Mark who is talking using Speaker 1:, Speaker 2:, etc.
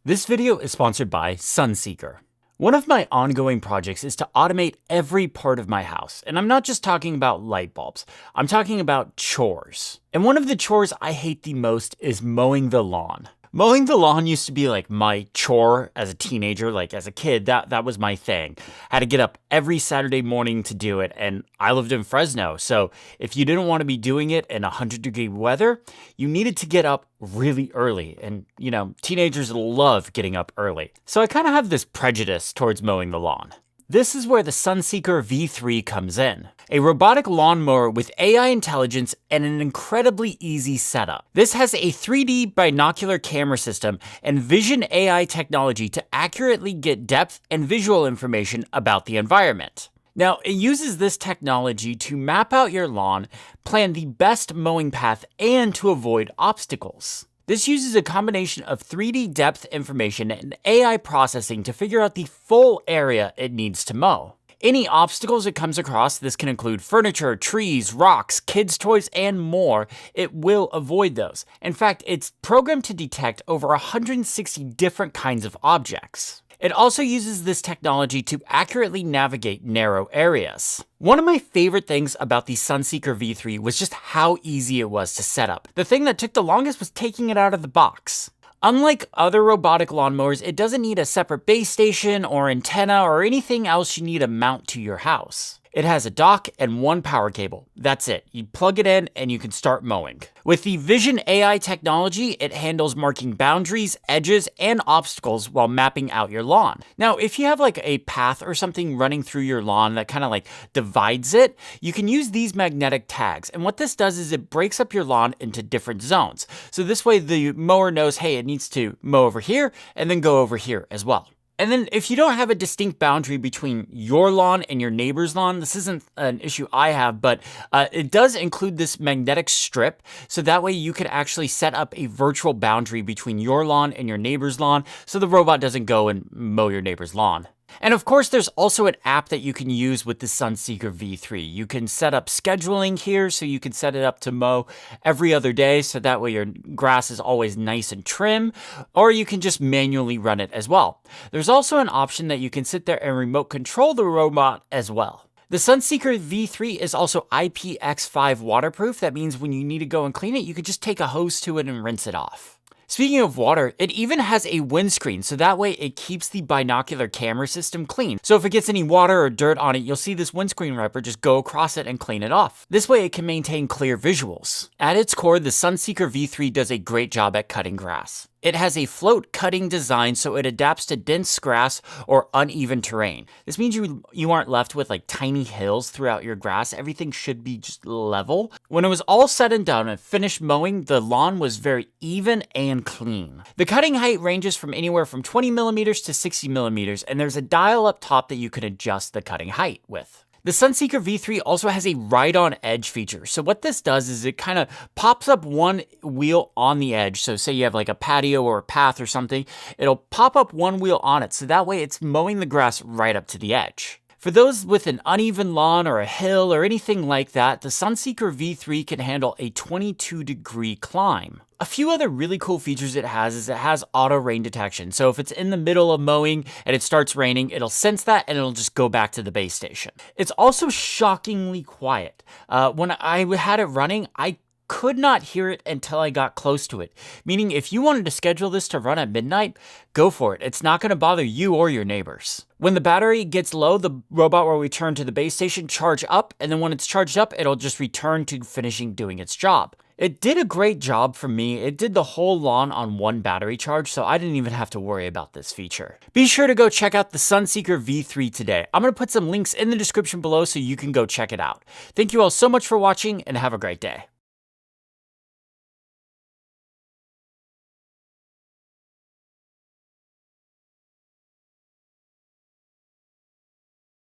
Speaker 1: This video is sponsored by Sunseeker. One of my ongoing projects is to automate every part of my house. And I'm not just talking about light bulbs, I'm talking about chores. And one of the chores I hate the most is mowing the lawn. Mowing the lawn used to be like my chore as a teenager, like as a kid, that was my thing. I had to get up every Saturday morning to do it, and I lived in Fresno, so if you didn't want to be doing it in 100-degree weather, you needed to get up really early, and teenagers love getting up early. So I kind of have this prejudice towards mowing the lawn. This is where the Sunseeker V3 comes in. A robotic lawnmower with AI intelligence and an incredibly easy setup. This has a 3D binocular camera system and vision AI technology to accurately get depth and visual information about the environment. Now, it uses this technology to map out your lawn, plan the best mowing path, and to avoid obstacles. This uses a combination of 3D depth information and AI processing to figure out the full area it needs to mow. Any obstacles it comes across, this can include furniture, trees, rocks, kids' toys, and more, it will avoid those. In fact, it's programmed to detect over 160 different kinds of objects. It also uses this technology to accurately navigate narrow areas. One of my favorite things about the Sunseeker V3 was just how easy it was to set up. The thing that took the longest was taking it out of the box. Unlike other robotic lawnmowers, it doesn't need a separate base station or antenna or anything else you need to mount to your house. It has a dock and one power cable. That's it. You plug it in and you can start mowing. With the Vision AI technology, it handles marking boundaries, edges, and obstacles while mapping out your lawn. Now, if you have like a path or something running through your lawn that kind of like divides it, you can use these magnetic tags. And what this does is it breaks up your lawn into different zones. So this way the mower knows, hey, it needs to mow over here and then go over here as well. And then if you don't have a distinct boundary between your lawn and your neighbor's lawn, this isn't an issue I have, but it does include this magnetic strip. So that way you could actually set up a virtual boundary between your lawn and your neighbor's lawn so the robot doesn't go and mow your neighbor's lawn. And of course, there's also an app that you can use with the Sunseeker V3. You can set up scheduling here, so you can set it up to mow every other day, so that way your grass is always nice and trim, or you can just manually run it as well. There's also an option that you can sit there and remote control the robot as well. The Sunseeker V3 is also IPX5 waterproof. That means when you need to go and clean it, you could just take a hose to it and rinse it off. Speaking of water, it even has a windscreen, so that way it keeps the binocular camera system clean. So if it gets any water or dirt on it, you'll see this windscreen wiper just go across it and clean it off. This way it can maintain clear visuals. At its core, the Sunseeker V3 does a great job at cutting grass. It has a float cutting design, so it adapts to dense grass or uneven terrain. This means you aren't left with like tiny hills throughout your grass. Everything should be just level. When it was all said and done and finished mowing, the lawn was very even and clean. The cutting height ranges from anywhere from 20 millimeters to 60 millimeters, and there's a dial up top that you can adjust the cutting height with. The Sunseeker V3 also has a ride-on-edge feature. So what this does is it kind of pops up one wheel on the edge. So say you have like a patio or a path or something, it'll pop up one wheel on it. So that way it's mowing the grass right up to the edge. For those with an uneven lawn or a hill or anything like that, the Sunseeker V3 can handle a 22-degree climb. A few other really cool features it has auto rain detection. So if it's in the middle of mowing and it starts raining, it'll sense that and it'll just go back to the base station. It's also shockingly quiet. When I had it running, I could not hear it until I got close to it. Meaning if you wanted to schedule this to run at midnight, go for it. It's not going to bother you or your neighbors. When the battery gets low, the robot will return to the base station, charge up, and then when it's charged up, it'll just return to finishing doing its job. It did a great job for me. It did the whole lawn on one battery charge, so I didn't even have to worry about this feature. Be sure to go check out the Sunseeker V3 today. I'm going to put some links in the description below so you can go check it out. Thank you all so much for watching and have a great day.